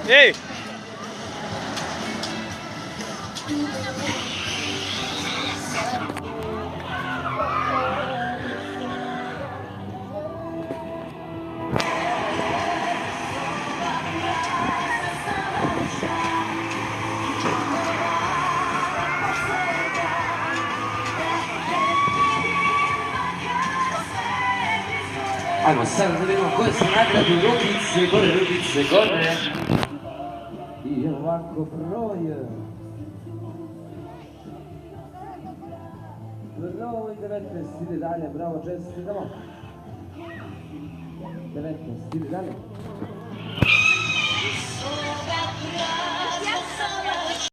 Ei! Ajmo, sad da vidimo koje su nagrade, rukice gore. I ovako broj 19, ide dalje, bravo, čestitamo. 19, ide dalje.